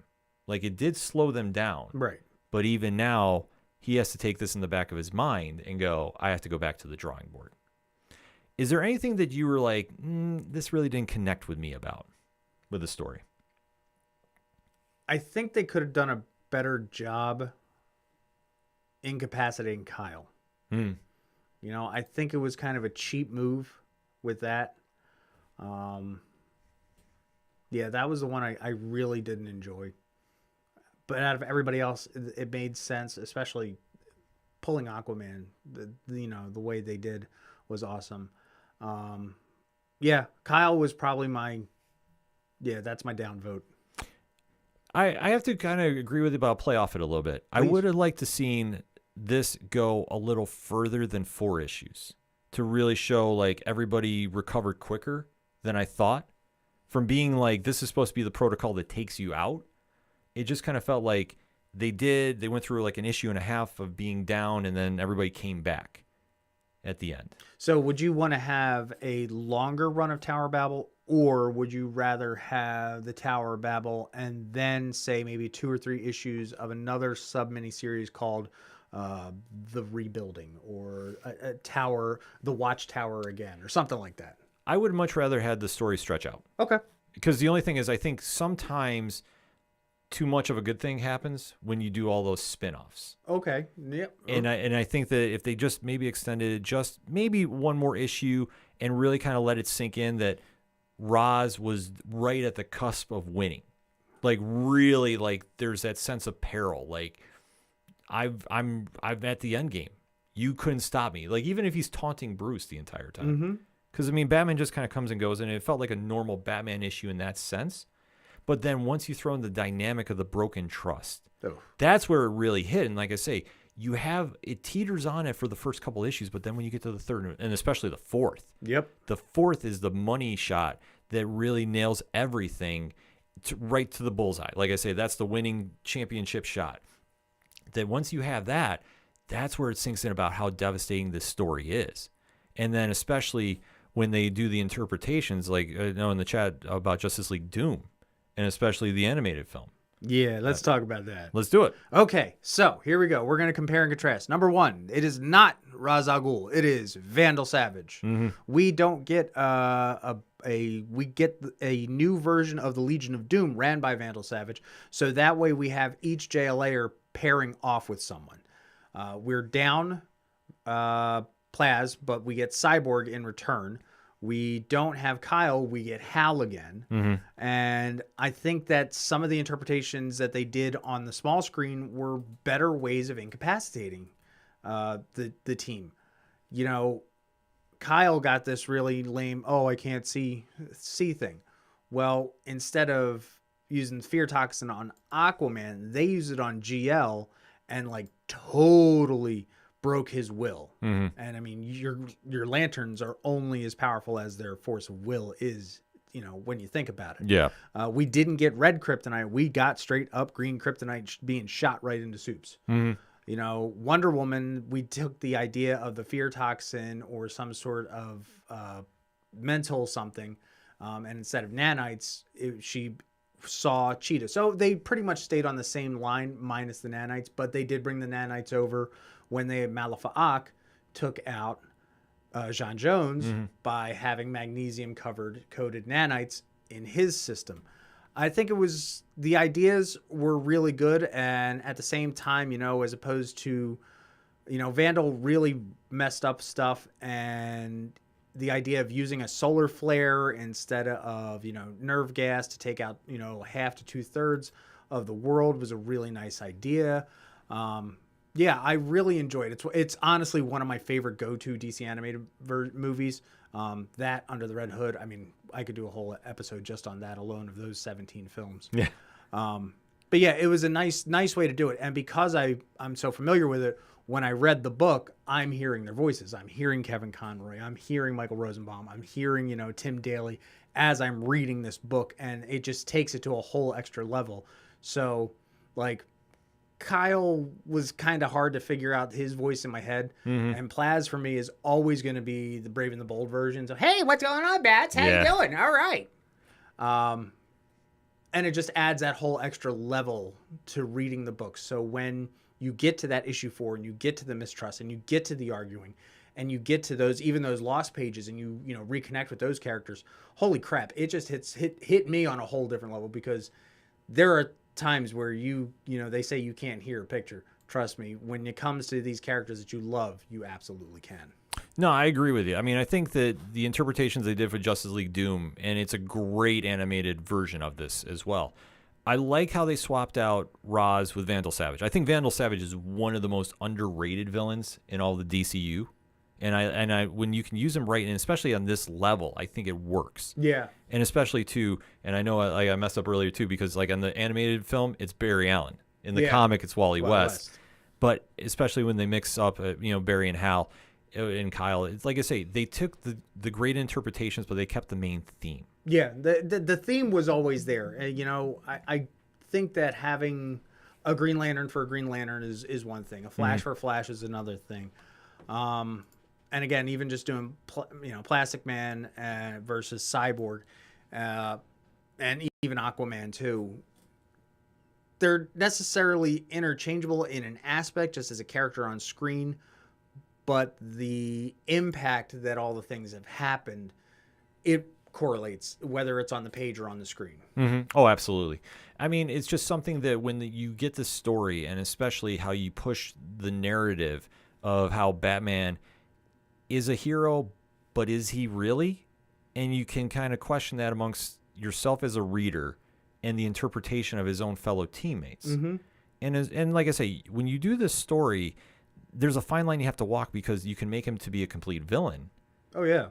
Like, it did slow them down. Right. But even now, he has to take this in the back of his mind and go, I have to go back to the drawing board. Is there anything that you were like, this really didn't connect with me about with the story? I think they could have done a better job incapacitating Kyle. I think it was kind of a cheap move with that. Yeah, that was the one I really didn't enjoy. But out of everybody else, it made sense, especially pulling Aquaman. The way they did was awesome. Yeah, Kyle was probably that's my down vote. I have to kind of agree with you about play off it a little bit. Please. I would have liked to seen this go a little further than 4 issues to really show like everybody recovered quicker than I thought. From being like, this is supposed to be the protocol that takes you out, it just kind of felt like they went through like an issue and a half of being down and then everybody came back at the end. So would you want to have a longer run of Tower of Babel, or would you rather have the Tower of Babel and then say maybe 2 or 3 issues of another sub-miniseries called The Rebuilding, or a Tower, The Watchtower Again, or something like that? I would much rather have the story stretch out. Okay. Because the only thing is, I think sometimes too much of a good thing happens when you do all those spin-offs. Okay. Yep. And I think that if they just maybe extended just maybe one more issue and really kind of let it sink in that Roz was right at the cusp of winning. Like really, like there's that sense of peril. Like I'm at the end game. You couldn't stop me. Like even if he's taunting Bruce the entire time. Mm-hmm. Because, I mean, Batman just kind of comes and goes, and it felt like a normal Batman issue in that sense. But then once you throw in the dynamic of the broken trust, that's where it really hit. And like I say, it teeters on it for the first couple issues, but then when you get to the third, and especially the fourth, the fourth is the money shot that really nails everything right to the bullseye. Like I say, that's the winning championship shot. That once you have that, that's where it sinks in about how devastating this story is. And then especially when they do the interpretations, like in the chat about Justice League Doom, and especially the animated film. Yeah, let's talk about that. Let's do it. Okay, so here we go. We're going to compare and contrast. Number 1, it is not Ra's al Ghul. It is Vandal Savage. Mm-hmm. We don't get we get a new version of the Legion of Doom ran by Vandal Savage. So that way we have each JLA pairing off with someone. We're down Plaz, but we get Cyborg in return. We don't have Kyle, we get Hal again. Mm-hmm. And I think that some of the interpretations that they did on the small screen were better ways of incapacitating the team. Kyle got this really lame, I can't see thing. Well, instead of using fear toxin on Aquaman, they use it on GL and like totally broke his will. Mm-hmm. And I mean, your lanterns are only as powerful as their force of will is, when you think about it. Yeah. We didn't get red kryptonite. We got straight up green kryptonite being shot right into soups. Mm-hmm. Wonder Woman, we took the idea of the fear toxin or some sort of mental something. And instead of nanites, she saw Cheetah. So they pretty much stayed on the same line minus the nanites, but they did bring the nanites over when they Malafa'ak took out Jean Jones by having magnesium coated nanites in his system. I think the ideas were really good, and at the same time, as opposed to Vandal really messed up stuff, and the idea of using a solar flare instead of, nerve gas to take out, half to 2/3 of the world was a really nice idea. Yeah, I really enjoyed it. It's honestly one of my favorite go-to DC animated movies. That Under the Red Hood. I mean, I could do a whole episode just on that alone of those 17 films. Yeah. But yeah, it was a nice way to do it. And because I'm so familiar with it, when I read the book, I'm hearing their voices. I'm hearing Kevin Conroy. I'm hearing Michael Rosenbaum. I'm hearing, Tim Daly as I'm reading this book. And it just takes it to a whole extra level. So, like, Kyle was kind of hard to figure out his voice in my head. And Plaz for me is always going to be the Brave and the Bold version. So, hey, what's going on, Bats? How you doing? All right. And it just adds that whole extra level to reading the book. So when you get to that issue 4 and you get to the mistrust and you get to the arguing and you get to those lost pages and you reconnect with those characters, holy crap, it just hit me on a whole different level, because there are times where they say you can't hear a picture. Trust me, when it comes to these characters that you love, you absolutely can. No, I agree with you. I mean, I think that the interpretations they did for Justice League Doom, and it's a great animated version of this as well. I like how they swapped out Ra's with Vandal Savage. I think Vandal Savage is one of the most underrated villains in all the DCU. And I when you can use him right, and especially on this level, I think it works. Yeah. And especially too, and I know I messed up earlier too, because like on the animated film, it's Barry Allen. In the comic, it's Wally West. But especially when they mix up, Barry and Hal and Kyle, it's like I say, they took the great interpretations, but they kept the main theme. Yeah, the theme was always there. I think that having a Green Lantern for a Green Lantern is one thing. A Flash for a Flash is another thing. And again, even just doing Plastic Man versus Cyborg, and even Aquaman too. They're necessarily interchangeable in an aspect, just as a character on screen, but the impact that all the things have happened, it correlates, whether it's on the page or on the screen. Oh, absolutely. I mean, it's just something that when you get the story, and especially how you push the narrative of how Batman is a hero, but is he really? And you can kind of question that amongst yourself as a reader and the interpretation of his own fellow teammates. And like I say, when you do this story, there's a fine line you have to walk, because you can make him to be a complete villain. Oh, yeah.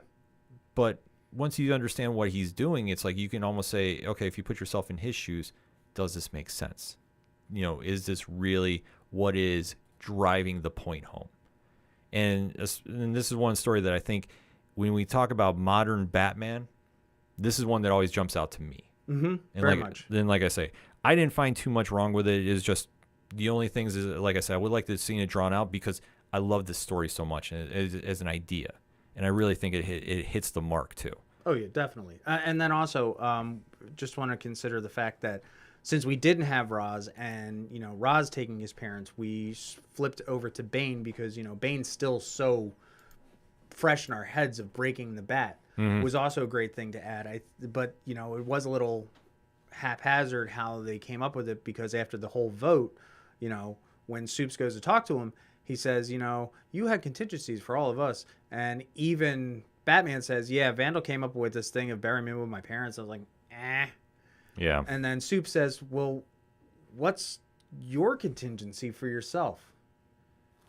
But once you understand what he's doing, it's like you can almost say, okay, if you put yourself in his shoes, does this make sense? Is this really what is driving the point home? And this is one story that I think when we talk about modern Batman, this is one that always jumps out to me. And very much. Then, like I say, I didn't find too much wrong with it. It's just the only things is, like I said, I would like to see it drawn out, because I love this story so much as an idea. And I really think it hits the mark too. Oh, yeah, definitely. And then also, just want to consider the fact that since we didn't have Ra's, and, Ra's taking his parents, we flipped over to Bane, because, Bane's still so fresh in our heads of breaking the bat. Was also a great thing to add. But it was a little haphazard how they came up with it, because after the whole vote, when Soups goes to talk to him, he says, you had contingencies for all of us. And even Batman says, yeah, Vandal came up with this thing of burying me with my parents. I was like, eh. Yeah. And then Soups says, well, what's your contingency for yourself?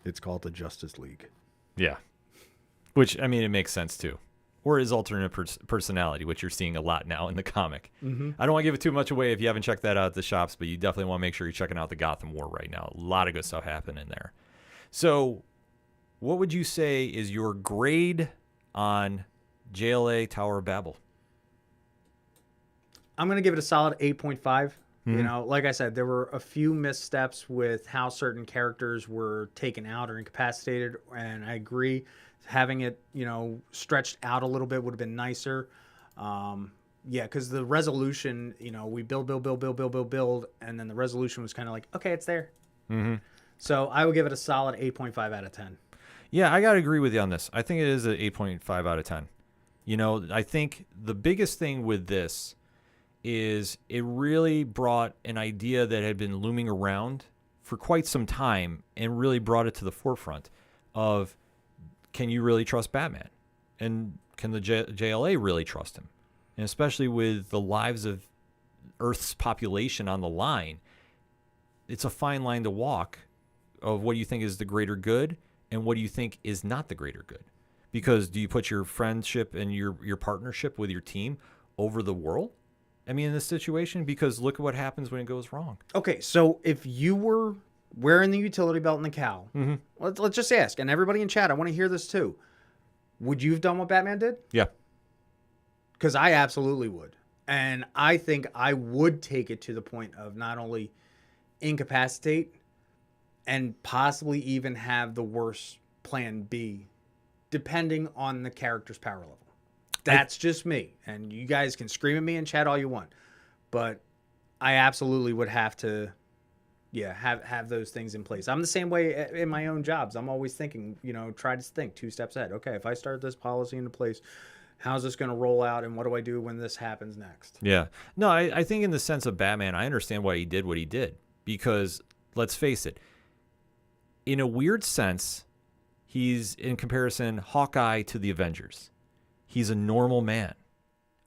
It's called the Justice League. Yeah. Which, I mean, it makes sense too. Or his alternate personality, which you're seeing a lot now in the comic. I don't want to give it too much away if you haven't checked that out at the shops, but you definitely want to make sure you're checking out the Gotham War right now. A lot of good stuff happening there. So what would you say is your grade on JLA Tower of Babel? I'm going to give it a solid 8.5. Like I said, there were a few missteps with how certain characters were taken out or incapacitated, and I agree. Having it, stretched out a little bit would have been nicer. Because the resolution, we build, and then the resolution was kind of like, okay, it's there. So I would give it a solid 8.5 out of 10. Yeah, I got to agree with you on this. I think it is an 8.5 out of 10. I think the biggest thing with this is it really brought an idea that had been looming around for quite some time and really brought it to the forefront of, can you really trust Batman? And can the JLA really trust him? And especially with the lives of Earth's population on the line, it's a fine line to walk of what do you think is the greater good and what do you think is not the greater good. Because do you put your friendship and your partnership with your team over the world? I mean, in this situation, because look at what happens when it goes wrong. Okay, so if you were wearing the utility belt and the cowl, let's just ask, and everybody in chat, I want to hear this too. Would you have done what Batman did? Yeah. Because I absolutely would. And I think I would take it to the point of not only incapacitate and possibly even have the worst plan B, depending on the character's power level. That's just me. And you guys can scream at me and chat all you want. But I absolutely would have to, have those things in place. I'm the same way in my own jobs. I'm always thinking, try to think 2 steps ahead. Okay, if I start this policy into place, how's this going to roll out, and what do I do when this happens next? Yeah. No, I think in the sense of Batman, I understand why he did what he did. Because, let's face it, in a weird sense, he's, in comparison, Hawkeye to the Avengers. He's a normal man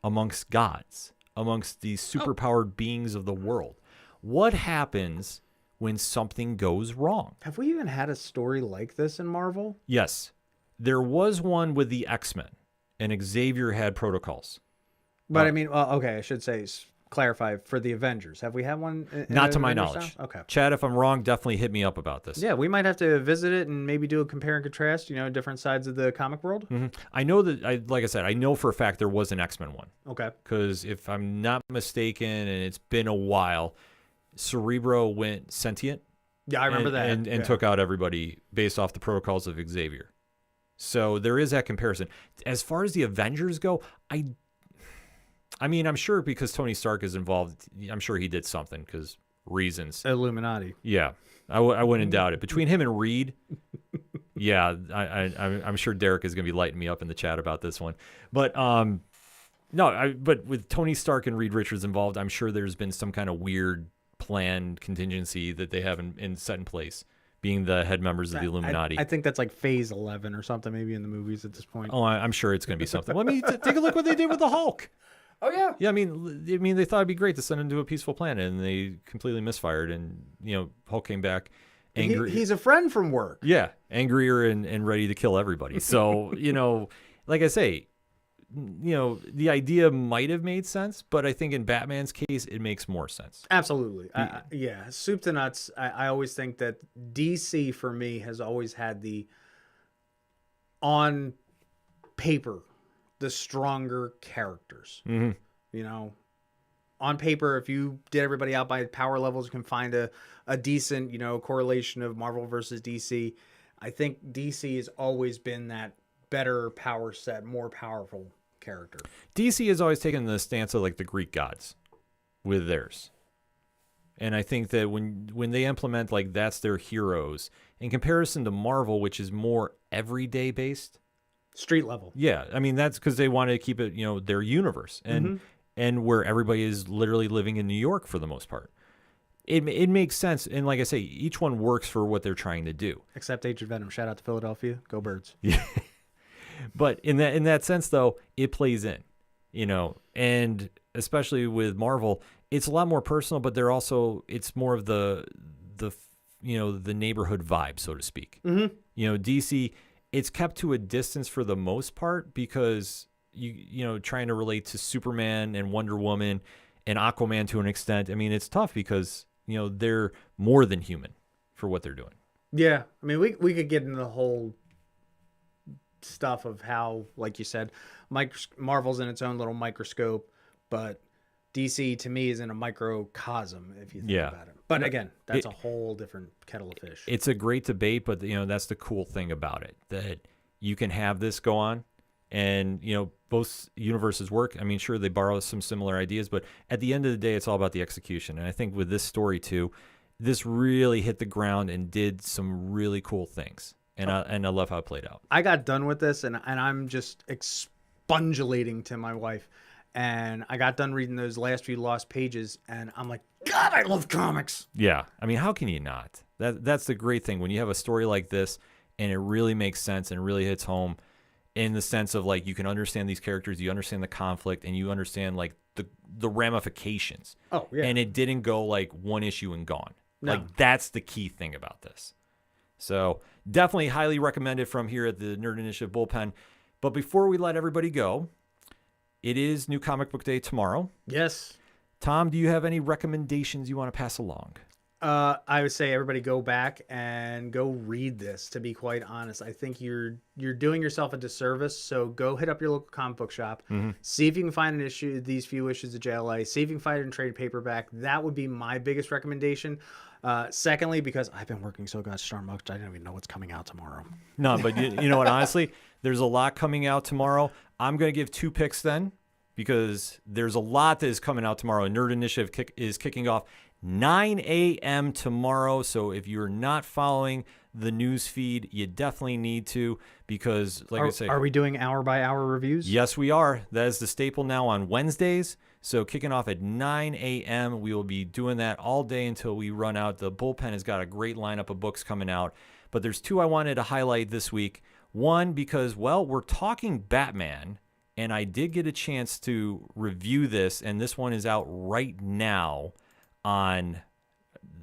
amongst gods, amongst these superpowered beings of the world. What happens when something goes wrong? Have we even had a story like this in Marvel? Yes. There was one with the X-Men, and Xavier had protocols. But I mean, okay, I should say, clarify, for the Avengers. Have we had one? Not to my knowledge. Okay. Chad, if I'm wrong, definitely hit me up about this. Yeah, we might have to visit it and maybe do a compare and contrast, different sides of the comic world. Mm-hmm. I know that, like I said, I know for a fact there was an X-Men one. Okay. Because if I'm not mistaken, and it's been a while, Cerebro went sentient. Yeah, I remember that. And took out everybody based off the protocols of Xavier. So there is that comparison. As far as the Avengers go, I mean, I'm sure because Tony Stark is involved, I'm sure he did something because reasons. Illuminati. Yeah, I wouldn't doubt it. Between him and Reed, yeah, I'm sure Derek is going to be lighting me up in the chat about this one. But but with Tony Stark and Reed Richards involved, I'm sure there's been some kind of weird planned contingency that they have set in place, being the head members of the Illuminati. I think that's like phase 11 or something, maybe in the movies at this point. Oh, I'm sure it's going to be something. Let me take a look what they did with the Hulk. Oh yeah. Yeah, I mean, they thought it'd be great to send him to a peaceful planet, and they completely misfired. And Hulk came back angry. He's a friend from work. Yeah, angrier and ready to kill everybody. So like I say, the idea might have made sense, but I think in Batman's case, it makes more sense. Absolutely. Yeah, soup to nuts. I always think that DC for me has always had on paper, the stronger characters. Mm-hmm. On paper, if you did everybody out by power levels, you can find a decent, correlation of Marvel versus DC. I think DC has always been that better power set, more powerful character. DC has always taken the stance of like the Greek gods with theirs. And I think that when they implement like that's their heroes, in comparison to Marvel, which is more everyday based, street level. Yeah, I mean that's because they want to keep it, their universe and where everybody is literally living in New York for the most part. It makes sense, and like I say, each one works for what they're trying to do. Except Agent Venom. Shout out to Philadelphia. Go Birds. Yeah. But in that sense, though, it plays in, and especially with Marvel, it's a lot more personal. But it's more of the neighborhood vibe, so to speak. Mm-hmm. DC, it's kept to a distance for the most part because trying to relate to Superman and Wonder Woman and Aquaman to an extent. I mean, it's tough because they're more than human for what they're doing. Yeah, I mean, we could get into the whole stuff of how, like you said, Marvel's in its own little microscope, but DC to me is in a microcosm if you think about it. But again, that's a whole different kettle of fish. It's a great debate, but that's the cool thing about it, that you can have this go on and both universes work. I mean, sure, they borrow some similar ideas, but at the end of the day, it's all about the execution. And I think with this story too, this really hit the ground and did some really cool things. And I love how it played out. I got done with this, and I'm just expungulating to my wife. And I got done reading those last few lost pages, and I'm like, God, I love comics. Yeah. I mean, how can you not? That's the great thing when you have a story like this and it really makes sense and really hits home in the sense of like you can understand these characters, you understand the conflict, and you understand like the ramifications. Oh, yeah. And it didn't go like one issue and gone. No. Like that's the key thing about this. So definitely highly recommended from here at the Nerd Initiative Bullpen. But before we let everybody go, it is New Comic Book Day tomorrow. Yes. Tom, do you have any recommendations you want to pass along? I would say everybody go back and go read this, to be quite honest. I think you're doing yourself a disservice. So go hit up your local comic book shop, see if you can find an issue, these few issues of JLA, see if you can find it in trade paperback. That would be my biggest recommendation. Secondly, because I've been working so gosh darn much, I don't even know what's coming out tomorrow. No, but you know what? Honestly, there's a lot coming out tomorrow. I'm going to give 2 picks then because there's a lot that is coming out tomorrow. Nerd Initiative is kicking off 9 a.m. tomorrow. So if you're not following the news feed, you definitely need to because, like I say, are we doing hour by hour reviews? Yes, we are. That is the staple now on Wednesdays. So kicking off at 9 a.m., we will be doing that all day until we run out. The Bullpen has got a great lineup of books coming out. But there's 2 I wanted to highlight this week. One, because, well, we're talking Batman, and I did get a chance to review this, and this one is out right now on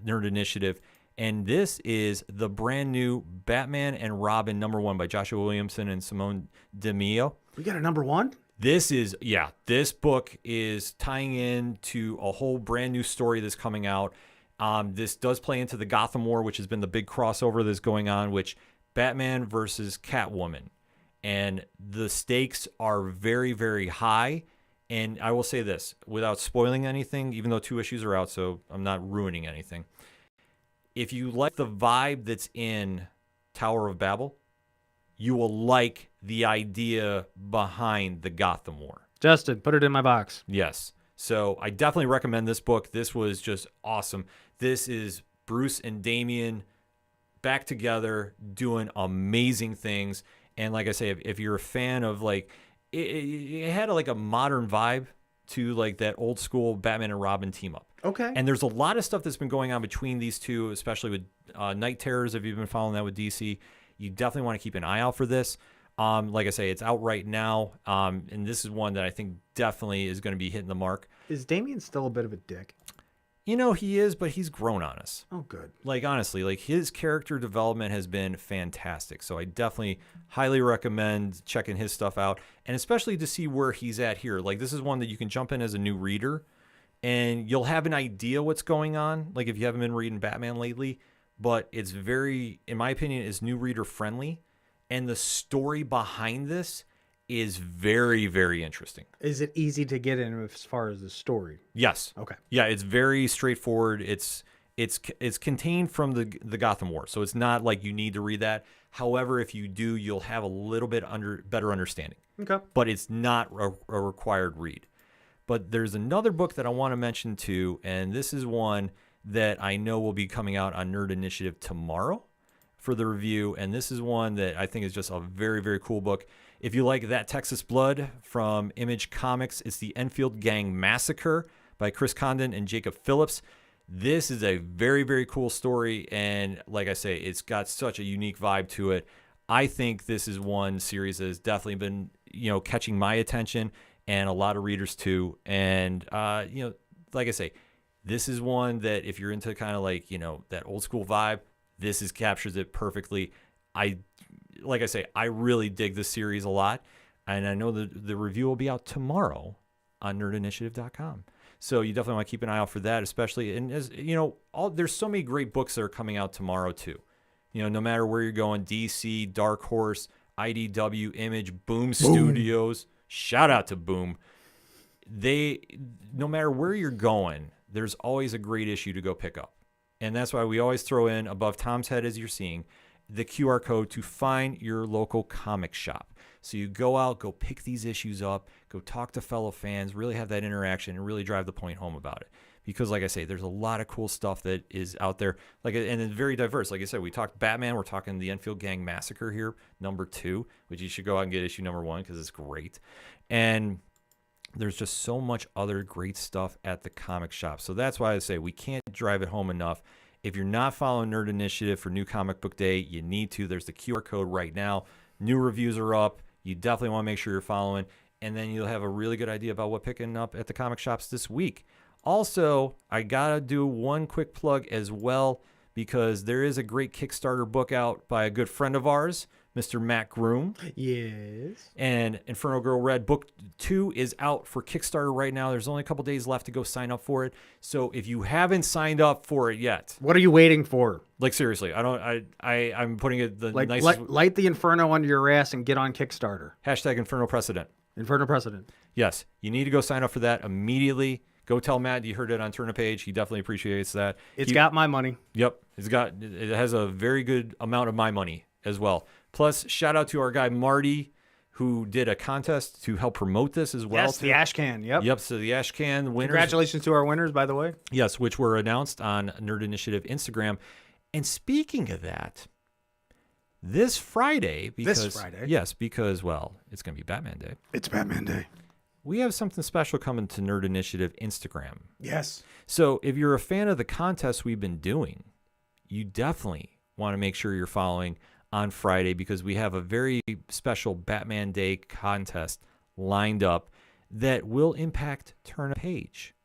Nerd Initiative. And this is the brand new Batman and Robin #1 by Joshua Williamson and Simone DeMeo. We got a #1? This book is tying in to a whole brand new story that's coming out. This does play into the Gotham War, which has been the big crossover that's going on, which Batman versus Catwoman. And the stakes are very, very high. And I will say this, without spoiling anything, even though 2 issues are out, so I'm not ruining anything. If you like the vibe that's in Tower of Babel, you will like the idea behind the Gotham War. Justin, put it in my box. Yes. So I definitely recommend this book. This was just awesome. This is Bruce and Damian back together doing amazing things. And like I say, if you're a fan of like, it had like a modern vibe to like that old school Batman and Robin team up. Okay. And there's a lot of stuff that's been going on between these two, especially with Night Terrors. If you've been following that with DC, you definitely want to keep an eye out for this. Like I say, it's out right now. And this is one that I think definitely is going to be hitting the mark. Is Damian still a bit of a dick? You know, he is, but he's grown on us. Oh, good. Like, honestly, like his character development has been fantastic. So I definitely highly recommend checking his stuff out. And especially to see where he's at here. Like, this is one that you can jump in as a new reader and you'll have an idea what's going on. Like, if you haven't been reading Batman lately, but it's very, in my opinion, is new reader friendly. And the story behind this is very, very interesting. Is it easy to get in as far as the story? Yes. Okay. Yeah, it's very straightforward. It's contained from the Gotham War, so it's not like you need to read that. However, if you do, you'll have a little bit better understanding. Okay. But it's not a required read. But there's another book that I want to mention too, and this is one that I know will be coming out on Nerd Initiative tomorrow for the review, and this is one that I think is just a very, very cool book. If you like That Texas Blood from Image Comics, it's the Enfield Gang Massacre by Chris Condon and Jacob Phillips. This is a very, very cool story, and like I say, it's got such a unique vibe to it. I think this is one series that has definitely been, catching my attention and a lot of readers too. And, like I say, this is one that if you're into kind of like, that old school vibe, this captures it perfectly. Like I say, I really dig this series a lot, and I know the review will be out tomorrow on nerdinitiative.com. So you definitely want to keep an eye out for that, especially. And as there's so many great books that are coming out tomorrow too. No matter where you're going, DC, Dark Horse, IDW, Image, Boom Studios. Shout out to Boom. No matter where you're going, there's always a great issue to go pick up. And that's why we always throw in above Tom's head, as you're seeing, the QR code to find your local comic shop. So you go out, go pick these issues up, go talk to fellow fans, really have that interaction and really drive the point home about it. Because like I say, there's a lot of cool stuff that is out there, and it's very diverse. Like I said, we talked Batman, we're talking the Enfield Gang Massacre here, #2, which you should go out and get issue #1 because it's great. And there's just so much other great stuff at the comic shop. So that's why I say we can't drive it home enough. If you're not following Nerd Initiative for New Comic Book Day, you need to. There's the QR code right now. New reviews are up. You definitely want to make sure you're following, and then you'll have a really good idea about what picking up at the comic shops this week. Also, I got to do one quick plug as well, because there is a great Kickstarter book out by a good friend of ours, Mr. Matt Groom. Yes. And Inferno Girl Red Book 2 is out for Kickstarter right now. There's only a couple days left to go sign up for it. So if you haven't signed up for it yet, What are you waiting for? like seriously, I'm putting it the Like, nicest light the Inferno under your ass and get on Kickstarter. hashtag Inferno Precedent. Inferno Precedent. Yes, you need to go sign up for that immediately. Go tell Matt you heard it on Turn a Page. He definitely appreciates that. It's got my money. Yep, it has a very good amount of my money as well. Plus, shout out to our guy Marty, who did a contest to help promote this as well. Yes, the Ash Can. Yep. Yep. So the Ash Can winners. Congratulations to our winners, by the way. Yes, which were announced on Nerd Initiative Instagram. And speaking of that, this Friday, yes, because well, it's going to be Batman Day. It's Batman Day. We have something special coming to Nerd Initiative Instagram. Yes. So if you're a fan of the contests we've been doing, you definitely want to make sure you're following on Friday, because we have a very special Batman Day contest lined up that will impact Turn a Page.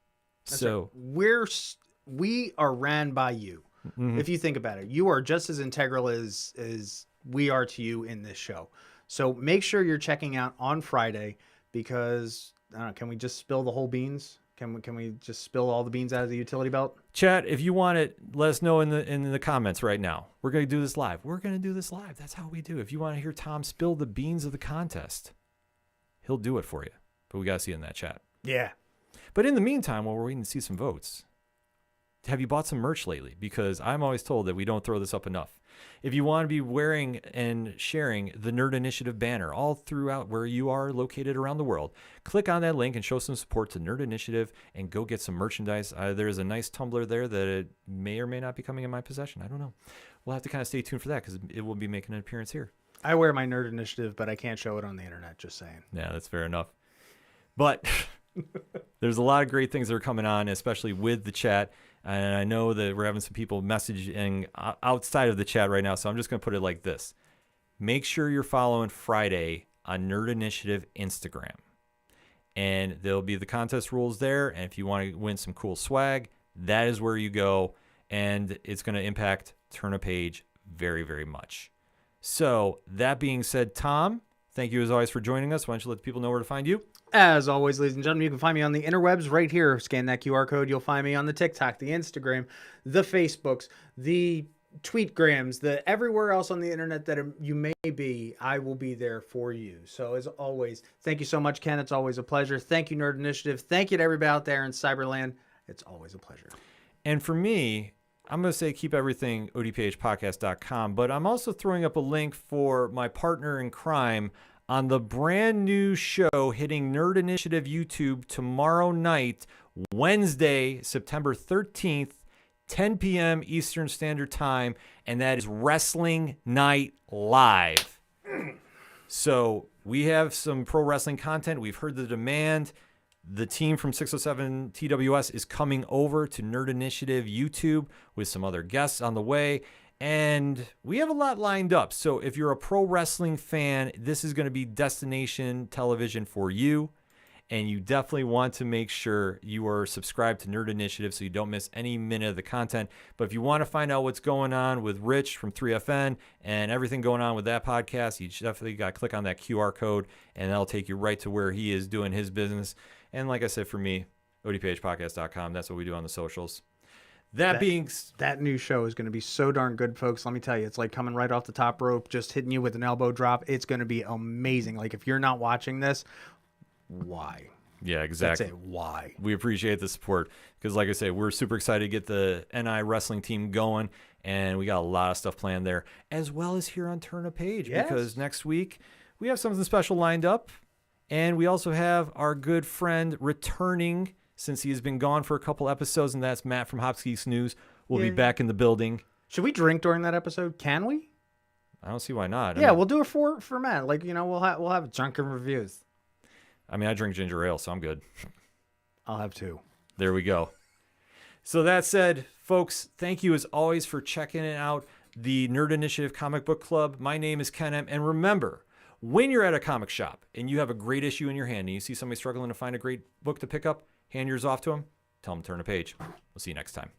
That's So right. We are ran by you. Mhm. If you think about it, you are just as integral as we are to you in this show. So make sure you're checking out on Friday, because I don't know, can we just spill the whole beans? Can we just spill all the beans out of the utility belt? chat, if you want it, let us know in the comments right now. We're going to do this live. That's how we do. If you want to hear Tom spill the beans of the contest, he'll do it for you. But we got to see it in that chat. Yeah. But in the meantime, while we're waiting to see some votes, have you bought some merch lately? Because I'm always told that we don't throw this up enough. If you want to be wearing and sharing the Nerd Initiative banner all throughout where you are located around the world, click on that link and show some support to Nerd Initiative and go get some merchandise. There is a nice tumbler there that it may or may not be coming in my possession. I don't know. We'll have to kind of stay tuned for that, because it will be making an appearance here. I wear my Nerd Initiative, but I can't show it on the internet, just saying. Yeah, that's fair enough. But there's a lot of great things that are coming on, especially with the chat. And I know that we're having some people messaging outside of the chat right now, so I'm just going to put it like this. Make sure you're following Friday on Nerd Initiative Instagram. And there'll be the contest rules there. And if you want to win some cool swag, that is where you go. And it's going to impact Turn a Page very, very much. So that being said, Tom, thank you as always for joining us. Why don't you let the people know where to find you? As always, ladies and gentlemen, you can find me on the interwebs right here. Scan that QR code. You'll find me on the TikTok, the Instagram, the Facebooks, the Tweetgrams, the everywhere else on the internet that you may be. I will be there for you. So as always, thank you so much, Ken. It's always a pleasure. Thank you, Nerd Initiative. Thank you to everybody out there in Cyberland. It's always a pleasure. And for me, I'm going to say keep everything odphpodcast.com, but I'm also throwing up a link for my partner in crime on the brand new show hitting Nerd Initiative YouTube tomorrow night, Wednesday, September 13th, 10 p.m. Eastern Standard Time, and that is Wrestling Night Live. So we have some pro wrestling content. We've heard the demand. The team from 607 TWS is coming over to Nerd Initiative YouTube with some other guests on the way. And we have a lot lined up. So if you're a pro wrestling fan, this is going to be destination television for you. And you definitely want to make sure you are subscribed to Nerd Initiative so you don't miss any minute of the content. But if you want to find out what's going on with Rich from 3FN and everything going on with that podcast, you definitely got to click on that QR code, and that'll take you right to where he is doing his business. And like I said, for me, odphpodcast.com, that's what we do on the socials. That new show is going to be so darn good, folks. Let me tell you, it's like coming right off the top rope, just hitting you with an elbow drop. It's going to be amazing. Like, if you're not watching this, why? Yeah, exactly. That's it. Why? We appreciate the support because, like I say, we're super excited to get the NI wrestling team going, and we got a lot of stuff planned there, as well as here on Turn a Page, because next week we have something special lined up, and we also have our good friend returning since he has been gone for a couple episodes, and that's Matt from Hopske's News. We'll be back in the building. Should we drink during that episode? Can we? I don't see why not. Yeah, we'll do it for Matt. Like, we'll have drunken reviews. I mean, I drink ginger ale, so I'm good. I'll have two. There we go. So that said, Folks, thank you as always for checking it out, the Nerd Initiative Comic Book Club. My name is Ken M. And remember, when you're at a comic shop and you have a great issue in your hand and you see somebody struggling to find a great book to pick up, hand yours off to them, tell them to turn a page. We'll see you next time.